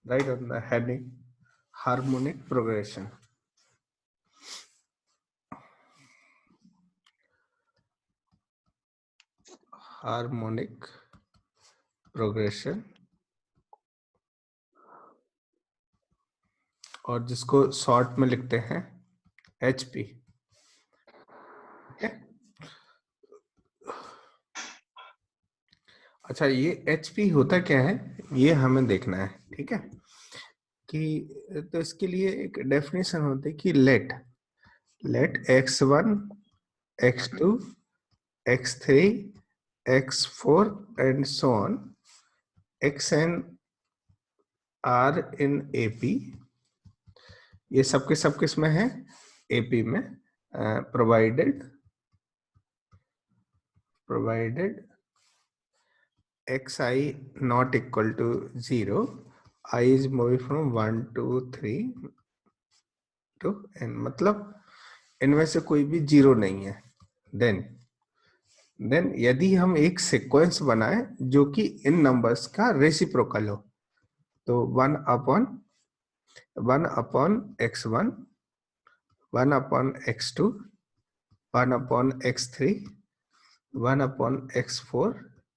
right on the heading harmonic progression. Harmonic progression, और जिसको short में लिखते हैं HP। अच्छा, ये HP होता क्या है ये हमें देखना है, ठीक है। कि तो इसके लिए एक डेफिनेशन होती है कि let x1 x2 x3 x4 and so on xn are in AP। ये सबके सब किसमें है AP में, provided xi not equal to 0, I is moving from 1 to 3 to n, मतलब इनमें से कोई भी 0 नहीं है। देन यदि हम एक सीक्वेंस बनाए जो कि इन नंबर्स का रेसिप्रोकल हो, तो 1 upon x1, 1 upon x2, 1 upon x3, 1 upon x4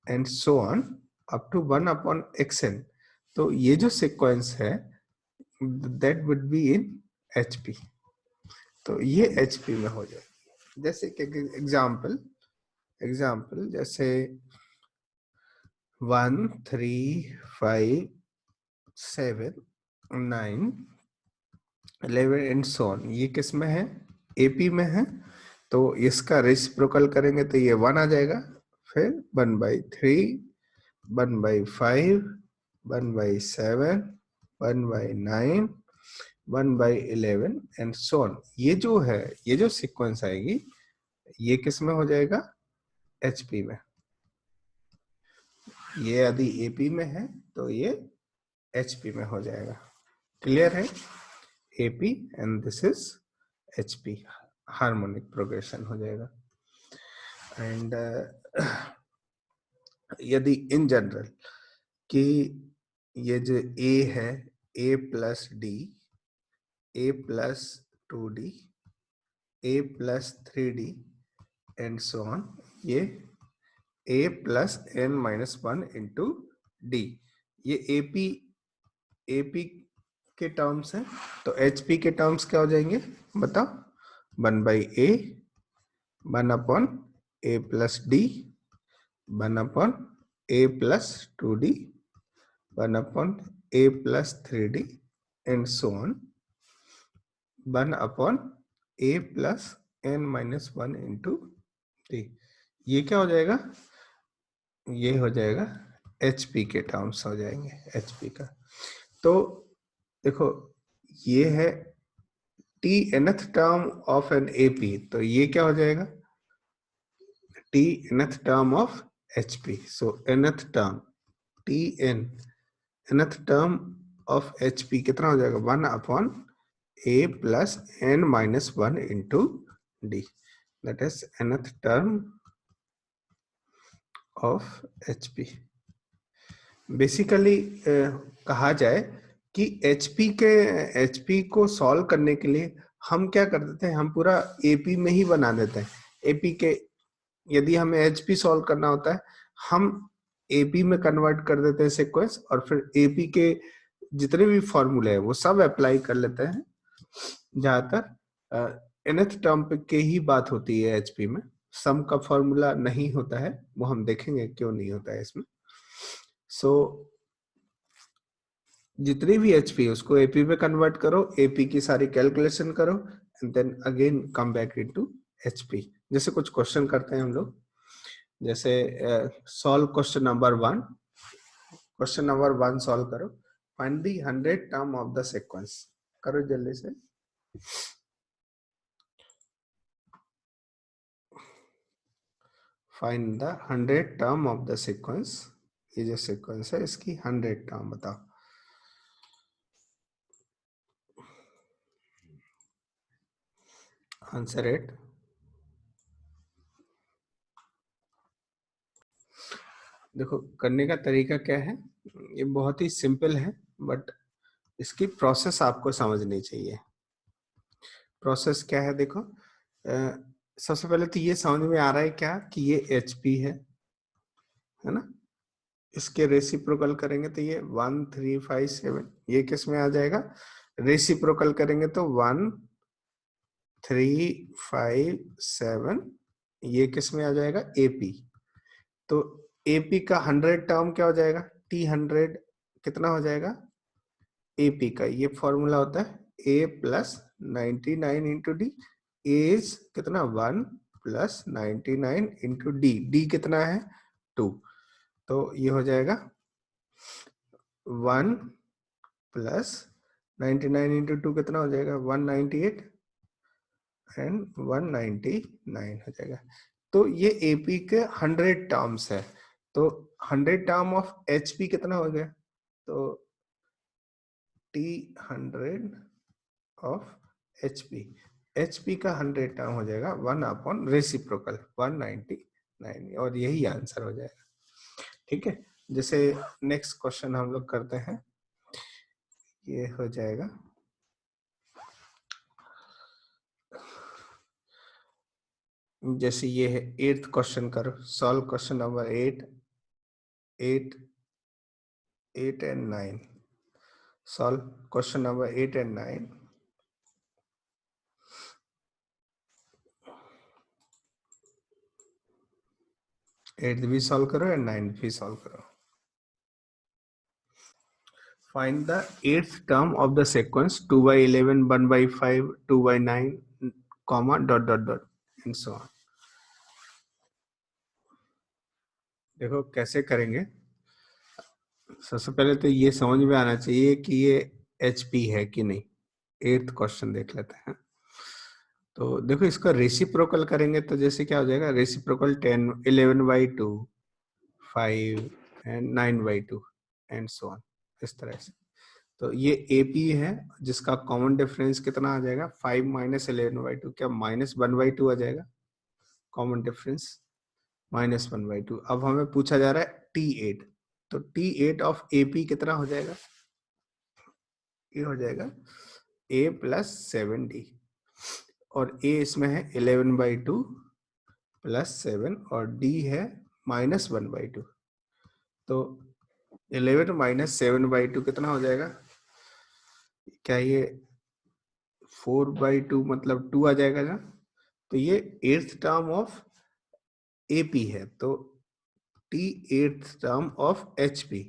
and so on up to 1 upon xn। तो ये जो सीक्वेंस है that would be in HP। तो ये HP में हो जाएगी। जैसे कि एग्जाम्पल जैसे 1 3 5 7 9 11 एंड सो ऑन, ये किस में है AP में है। तो इसका रेसिप्रोकल करेंगे तो ये 1 आ जाएगा, फिर 1/3, 1/5, 1/7, 1/9, 1/11 एंड सो ऑन। ये जो सीक्वेंस आएगी ये किस में हो जाएगा HP में। ये यदि AP में है तो ये HP में हो जाएगा। क्लियर है? AP and this is HP, harmonic progression हो जाएगा। एंड यदि इन जनरल कि ये जो A है A plus D, A plus 2D, A plus 3D and so on, ये A plus n-1 into D, ये AP के टर्म्स हैं। तो HP के टर्म्स क्या हो जाएंगे बताओ? 1/A, 1 upon A plus D, 1 upon A plus 2D, 1 upon A plus 3D and so on, 1 upon A plus n-1 into D। ये क्या हो जाएगा? ये हो जाएगा HP के टर्म्स हो जाएंगे, HP का। तो देखो ये है T nth term of an AP, तो ये क्या हो जाएगा? T nth term of HP। So nth term nth term of HP कितना हो जाएगा? 1 upon A plus n-1 into D, that is nth term of HP। Basically कहा जाए कि HP को सॉल्व करने के लिए हम क्या कर देते हैं, हम पूरा AP में ही बना देते हैं। AP के यदि हमें HP सॉल्व करना होता है हम AP में कन्वर्ट कर देते हैं सीक्वेंस, और फिर AP के जितने भी फॉर्मूले हैं वो सब अप्लाई कर लेते हैं। ज्यादातर nth टर्म पे के ही बात होती है HP में, सम का फॉर्मूला नहीं होता है, वो हम देखेंगे क्यों नहीं होता है इसमें। सो जितनी भी HP है उसको AP में कन्वर्ट करो, AP की सारी कैलकुलेशन करो and then again come back into HP। जैसे कुछ क्वेश्चन करते हैं हम लोग, जैसे solve question number 1। Question number 1 solve करो, find the 100 term of the sequence. करो जल्दी से। Find the 100 term of the sequence. ये जो सीक्वेंस है इसकी 100 टर्म बताओ। Answer it. देखो करने का तरीका क्या है, ये बहुत ही सिंपल है, बट इसकी प्रोसेस आपको समझनी चाहिए। प्रोसेस क्या है देखो, सबसे पहले तो ये समझ में आ रहा है क्या कि ये HP है ना। इसके रेसिप्रोकल करेंगे तो ये 1357, ये किस में आ जाएगा, रेसिप्रोकल करेंगे तो 1357, ये किस में आ जाएगा, AP। तो AP का 100 टर्म क्या हो जाएगा, T100 कितना हो जाएगा, AP का ये फॉर्मूला होता है A प्लस 99 इंटू डी। एज कितना 1 प्लस 99 इंटू डी, डी कितना है 2, तो ये हो जाएगा 1 प्लस 99 इंटू 2 कितना हो जाएगा 198 एंड 199 हो जाएगा। तो ये AP के 100 टर्म्स है, तो 100 टर्म ऑफ HP कितना हो गया, तो T100 ऑफ HP का 100 टर्म हो जाएगा 1 रेसिप्रोकल 199, और यही आंसर हो जाएगा। ठीक है, जैसे नेक्स्ट क्वेश्चन हम लोग करते हैं, ये हो जाएगा जैसे ये है 8th क्वेश्चन करो, solve question number 8 and 9। Solve question number 8 and 9। 8th भी सॉल्व करो एंड 9th भी सॉल्व करो। Find the 8th term of the sequence 2 by 11, 1 by 5, 2 by 9, comma, dot, dot, dot, and so on. देखो कैसे करेंगे, सबसे पहले तो ये समझ में आना चाहिए कि ये HP है कि नहीं। 8th क्वेश्चन देख लेते हैं। तो देखो इसका रेसिप्रोकल करेंगे तो जैसे क्या हो जाएगा, reciprocal 10, 11/2, 5 and 9/2 and so on, इस तरह से। तो ये AP है जिसका कॉमन डिफरेंस कितना आ जाएगा, 5 माइनस 11/2, क्या -1/2 आ जाएगा कॉमन डिफरेंस, -1/2। अब हमें पूछा जा रहा है T8, तो T8 ऑफ AP कितना हो जाएगा, ये हो जाएगा A प्लस 7D, और A इसमें है 11/2 प्लस 7, और D है -1/2। तो 11 माइनस 7/2 कितना हो जाएगा, क्या ये 4/2 मतलब 2 आ जाएगा ना। तो ये 8th टर्म ऑफ AP है, तो T 8th term of HP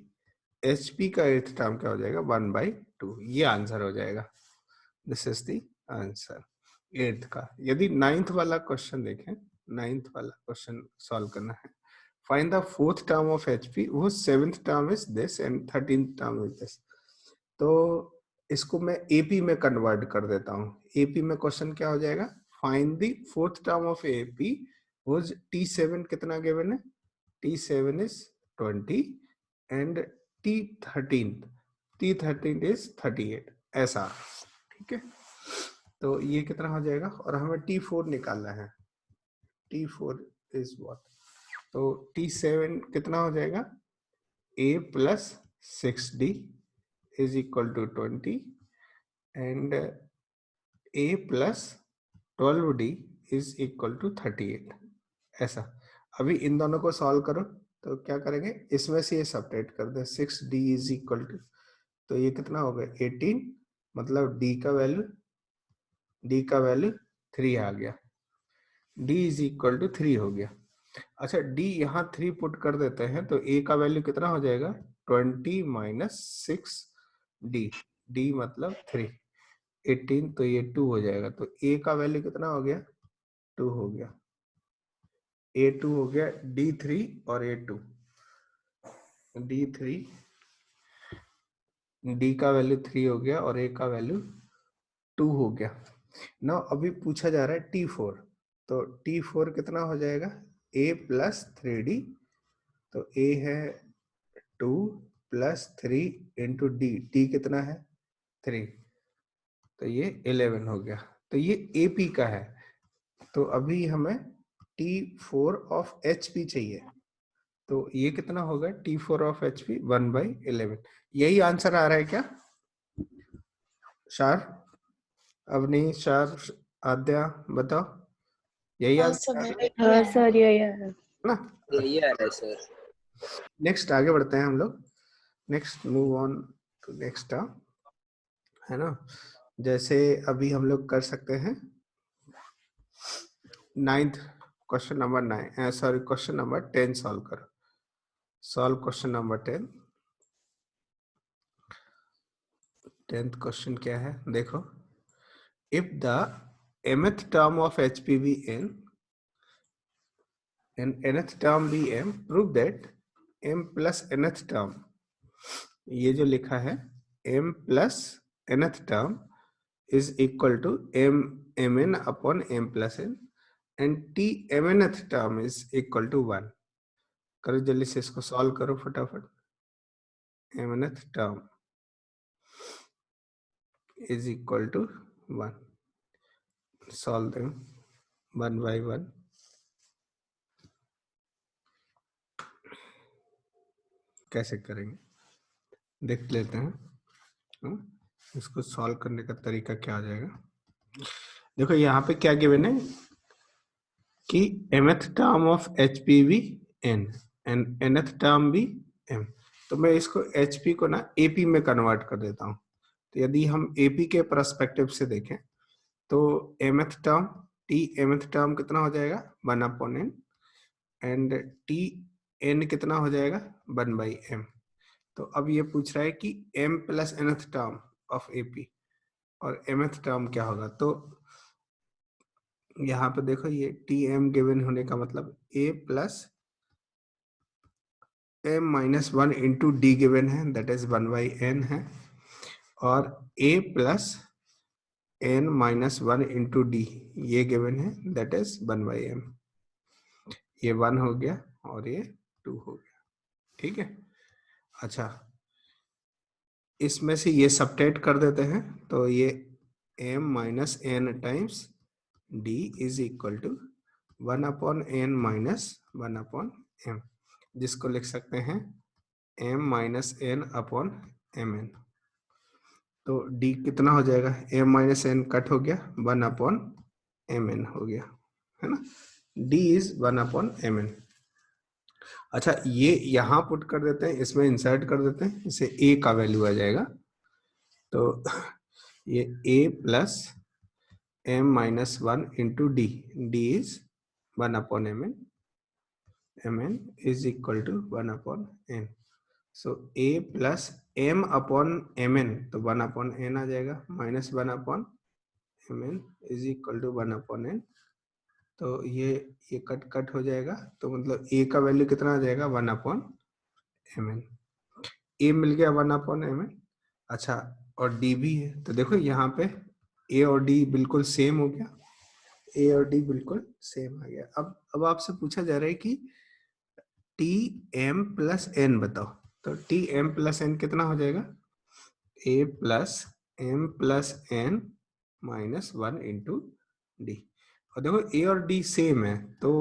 का 8th टर्म क्या हो जाएगा 1/2, ये आंसर हो जाएगा। This is the answer 8th का। यदि 9th वाला क्वेश्चन देखें, 9th वाला क्वेश्चन सॉल्व करना है, find the 4th term of HP, वो 7th term is this and 13th term is this. तो इसको मैं AP में कन्वर्ट कर देता हूँ। AP में क्वेश्चन क्या हो जाएगा, find the 4th term of AP, वो T7 कितना गिवन है, T7 is 20 and T13 is 38, ऐसा। ठीक है, तो ये कितना हो जाएगा, और हमें T4 निकालना है। T4 is what, तो T7 कितना हो जाएगा, A plus 6D is equal to 20 and A plus 12D is equal to 38, ऐसा। अभी इन दोनों को सॉल्व करो, तो क्या करेंगे, इसमें से ये सब्ट्रैक्ट कर दे, 6D इज इक्वल टू, तो ये कितना हो गया 18, मतलब D का वैल्यू 3 आ गया, D इज इक्वल टू 3 हो गया। अच्छा, D यहाँ 3 पुट कर देते हैं, तो A का वैल्यू कितना हो जाएगा 20 माइनस 6D, D मतलब 3, 18, तो ये 2 हो जाएगा। तो A का वैल्यू कितना हो गया 2 हो गया, A2 हो गया, D3 और A2, D3, D का वैल्यू 3 हो गया और A का वैल्यू 2 हो गया ना। अभी पूछा जा रहा है T4, तो T4 कितना हो जाएगा, A प्लस 3D, तो A है 2 प्लस 3 इंटू D कितना है 3, तो ये 11 हो गया। तो ये AP का है, तो अभी हमें T4 ऑफ HP चाहिए, तो ये कितना होगा T4 ऑफ HP 1/11, यही आंसर आ रहा है क्या। शार, अवनी, शार, आद्या, बताओ। यही हाँ आंसर हाँ सर यही है ना? यही आ रहा है सर। नेक्स्ट आगे बढ़ते हैं हम लोग। Next move on to next term, है ना? जैसे अभी हम लोग कर सकते हैं 9th question number 9, sorry question number 10 solve करो। Solve question number 10। 10th question क्या है देखो। If the mth term of HPV n and nth term be m, prove that m plus nth term, ये जो लिखा है m plus nth term is equal to m mn upon m plus n and t mnth term is equal to 1। करो जल्दी से इसको solve करो फटाफट। mnth term is equal to 1। solve them one by one। कैसे करेंगे देख लेते हैं। इसको सॉल्व करने का तरीका क्या आ जाएगा। देखो यहाँ पे क्या गिवन है कि mth term of HPV n and nth term भी m। तो मैं इसको HP को ना AP में कन्वर्ट कर देता हूँ। तो यदि हम AP के परस्पेक्टिव से देखें तो mth term t mth term कितना हो जाएगा 1/n एंड t n कितना हो जाएगा 1/m। तो अब ये पूछ रहा है कि m plus nth term of AP और mth टर्म क्या होगा। तो यहाँ पे देखो ये tm गिवन होने का मतलब a plus m minus 1 into D given है, दैट इज 1/n है, और a plus n minus 1 into D ये गिवन है, दैट इज 1/m। ये 1 हो गया और ये 2 हो गया, ठीक है। अच्छा इसमें से ये सब्ट्रैक्ट कर देते हैं तो ये m minus n times d is equal to 1/n minus 1/m, जिसको लिख सकते हैं m minus n upon mn। तो d कितना हो जाएगा, m माइनस n कट हो गया 1/mn हो गया, है ना। d is 1/mn। अच्छा ये यहाँ पुट कर देते हैं, इसमें इंसर्ट कर देते हैं, इसे a का वैल्यू आ जाएगा। तो ये a plus m minus 1 into D, D is 1/mn, mn is equal to 1/n। So a plus m upon mn, तो 1/n आ जाएगा, minus 1/mn is equal to 1/n। तो ये कट कट हो जाएगा, तो मतलब a का वैल्यू कितना आ जाएगा 1/mn। a मिल गया 1/mn। अच्छा और d भी है, तो देखो यहाँ पे a और d बिल्कुल सेम हो गया, a और d बिल्कुल सेम आ गया। अब आपसे पूछा जा रहा है कि टी एम प्लस एन बताओ। तो टी एम प्लस एन कितना हो जाएगा, a plus m plus n minus 1 into d. और देखो a और d सेम है, तो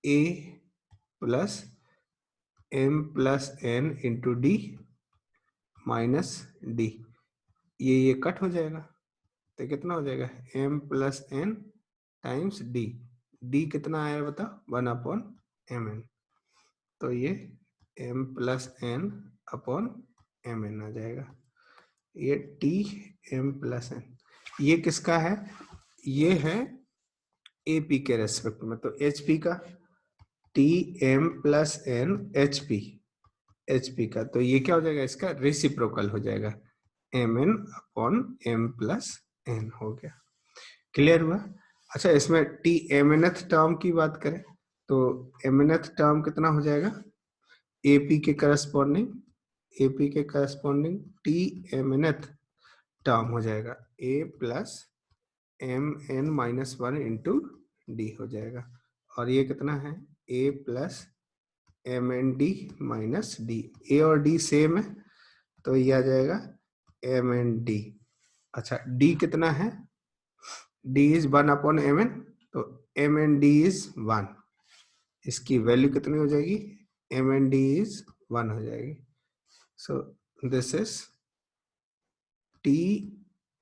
a plus m plus n into d minus d, ये कट हो जाएगा, तो कितना हो जाएगा m plus n times d, d कितना आया बताओ 1/mn। तो ये m plus n upon mn आ जाएगा। ये t m प्लस एन, ये किसका है, ये है AP के रेस्पेक्ट में। तो HP का t m plus N HP का, तो ये क्या हो जाएगा, इसका रेसिप्रोकल हो जाएगा, mn upon m plus n हो गया। क्लियर हुआ। अच्छा इसमें t mnth टर्म की बात करें तो mnth टर्म कितना हो जाएगा, AP के करस्पॉन्डिंग t mnth टर्म हो जाएगा a plus mn minus 1 into D हो जाएगा, और ये कितना है a plus mnd minus D, a और d सेम है, तो ये आ जाएगा mnd। अच्छा d कितना है, d इज 1/mn, तो mnd इज 1, इसकी वैल्यू कितनी हो जाएगी, mnd इज 1 हो जाएगी। So this is T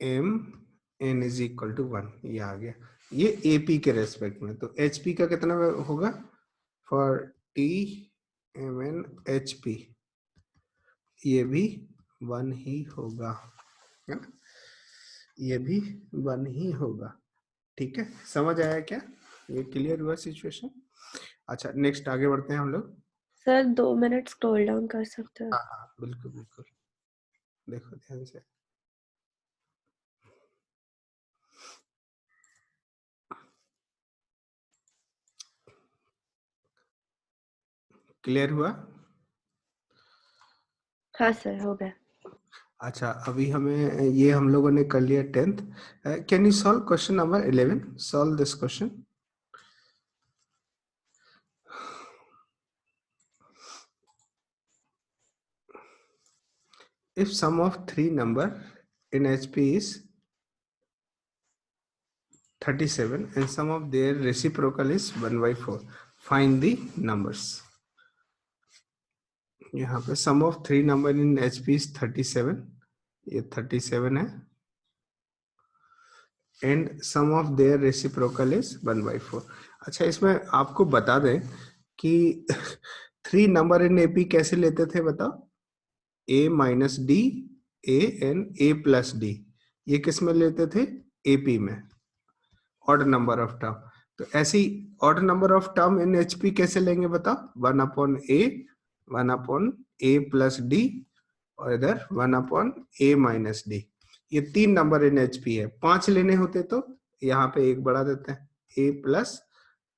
M N is equal to 1, ये आ गया। ये एपी के रेस्पेक्ट में। तो एचपी का कितना होगा? For T M N H P, ये भी 1 ही होगा, है ना? ये भी 1 ही होगा। ठीक है, समझ आया क्या? ये क्लियर हुआ सिचुएशन? अच्छा, नेक्स्ट आगे बढ़ते हैं हम लोग। सर 2 मिनट स्क्रॉल डाउन कर सकते हैं? हाँ हाँ, बिल्कुल बिल्कुल, देखो ध्यान से। क्लियर हुआ? हाँ सर, हो गया। अच्छा, अभी हमें ये हम लोगों ने कर लिया 10th। Can you solve question number 11? Solve this question. If sum of three number in HP is 37 and sum of their reciprocal is 1/4, find the numbers. यहाँ पे sum of three number in HP is 37, ये 37 है, and sum of their reciprocal is 1/4। अच्छा, इसमें आपको बता दें कि 3 नंबर इन एपी कैसे लेते थे बताओ? a minus D, a and a plus D, ये किस में लेते थे? एपी में, ऑड नंबर ऑफ टर्म। तो ऐसी odd number of term in HP कैसे लेंगे बताओ? 1/a, 1/a प्लस डी, और इधर 1/a माइनस डी। ये 3 नंबर इन एचपी है। 5 लेने होते तो यहाँ पे एक बढ़ा देते हैं, a प्लस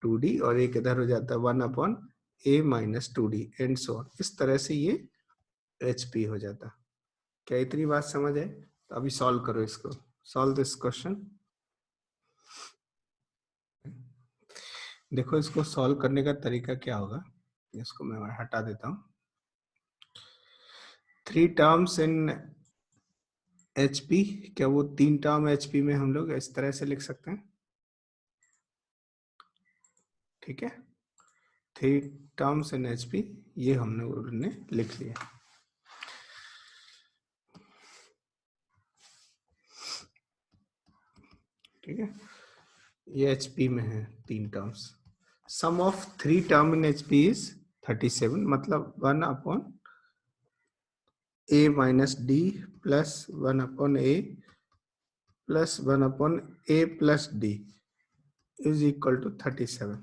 2d, और एक इधर हो जाता है 1/a minus 2d, and so on. इस तरह से ये एचपी हो जाता। क्या इतनी बात समझ है? तो अभी सॉल्व करो इसको, सॉल्व दिस क्वेश्चन। देखो, इसको सॉल्व करने का तरीका क्या होगा, इसको मैं हटा देता हूं। 3 टर्म्स इन एचपी, क्या वो 3 टर्म एचपी में हम लोग इस तरह से लिख सकते हैं? ठीक है, 3 टर्म्स इन एचपी, ये हम लोगों ने लिख लिया। ठीक है, ये एचपी में है 3 terms. Sum of 3 term in HP is 37, मतलब 1/a minus D plus 1/a plus 1/a plus D is equal to 37,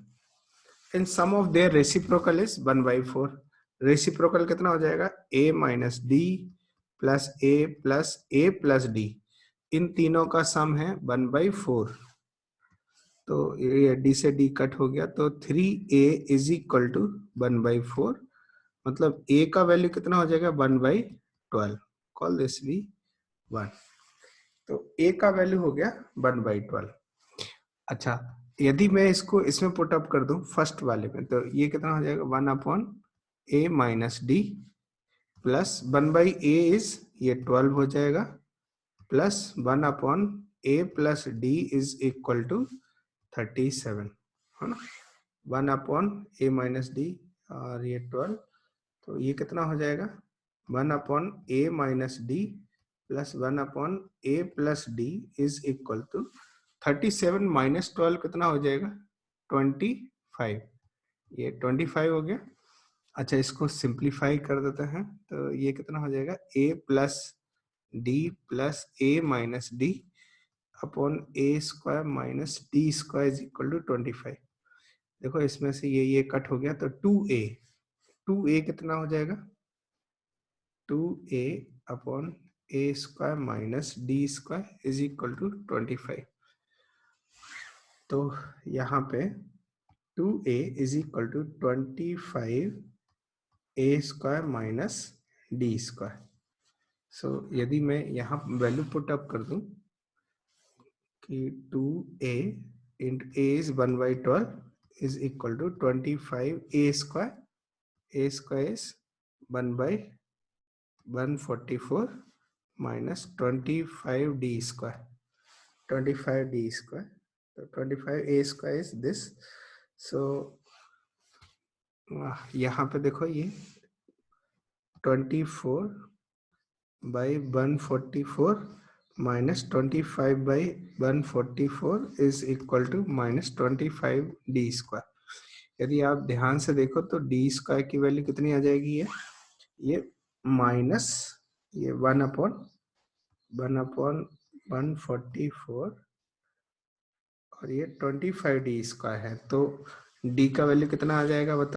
and sum of their reciprocal is 1/4। Reciprocal कितना हो जाएगा? a minus D plus a plus d, इन तीनों का सम है 1/4। तो ये d से d कट हो गया, तो 3a इज इक्वल टू 1/4, मतलब a का वैल्यू कितना हो जाएगा? 1/12। कॉल दिस भी 1। तो a का वैल्यू हो गया 1/12। अच्छा, यदि मैं इसको इसमें पुट अप कर दूं फर्स्ट वाले में, तो ये कितना हो जाएगा? 1/a minus D plus 1/a is ये 12 हो जाएगा, plus 1/a plus D is equal to 37, है ना? 1/a माइनस डी और ये 12, तो ये कितना हो जाएगा? 1/a minus D plus 1/a plus D is equal to 37 minus 12 कितना हो जाएगा? 25। ये 25 हो गया। अच्छा, इसको सिंप्लीफाई कर देते हैं, तो ये कितना हो जाएगा? a plus D plus a minus D upon a square minus D square is equal to 25। देखो, इसमें से ये कट हो गया, तो 2a कितना हो जाएगा? 2a upon a square minus D square is equal to 25। तो यहाँ पे 2a is equal to 25 a square minus D square. So यदि मैं यहाँ वैल्यू पुट अप कर दूं कि 2a into a is 1/12 is equal to 25 a square is 1/144 minus 25 d square, 25 d square. तो 25 a square is this. So यहाँ पे देखो, ये 24/144 -25/144 इज इक्वल टू -25d²। यदि आप ध्यान से देखो तो d² की वैल्यू कितनी आ जाएगी, ये माइनस ये 1/144 और ये 25d² है, तो d का वैल्यू कितना आ जाएगा बताओ।